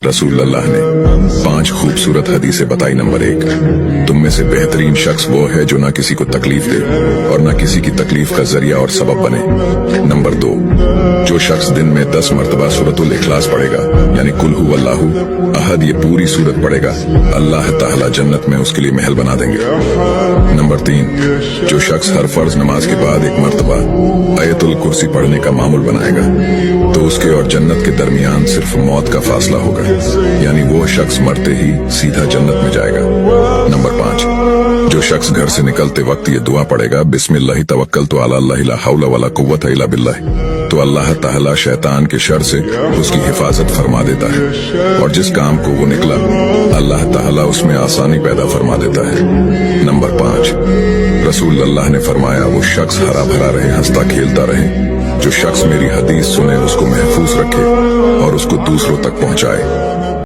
रसूल अल्लाह ने 5 खूबसूरत हदीसें बताई। नंबर 1, तुम में से बेहतरीन शख्स वो है जो ना किसी को तकलीफ दे और ना किसी की तकलीफ का जरिया और सबब बने। नंबर 2, जो शख्स दिन में 10 मरतबा सूरतुल इखलास पढ़ेगा, यानी कुल हु अल्लाहु अहद, ये पूरी सूरत पढ़ेगा, अल्लाह ताला जन्नत में उसके लिए महल बना देंगे। नंबर 3, जो शख्स हर फर्ज नमाज के बाद 1 मरतबा आयतुल कुर्सी पढ़ने का मामूल बनाएगा, तो उसके और जन्नत के दरमियान सिर्फ मौत का फासला होगा, यानी वो शख्स मरते ही सीधा जन्नत में जाएगा। नंबर 5, जो शख्स घर से निकलते वक्त ये दुआ पढ़ेगा, बिस्मिल्लाहि तवक्कलतु अला अल्लाह ला हौला वला कुव्वता इल्ला बिल्लाह, तो अल्लाह ताला शैतान के शर से उसकी हिफाजत फरमा देता है और जिस काम को वो निकला अल्लाह ताला उसमें आसानी पैदा फरमा देता है। नंबर 5, रसूल अल्लाह ने फरमाया, वो शख्स हरा भरा रहे, हंसता खेलता रहे, जो शख्स मेरी हदीस सुने उसको महफूज रखे और उसको दूसरों तक पहुंचाए।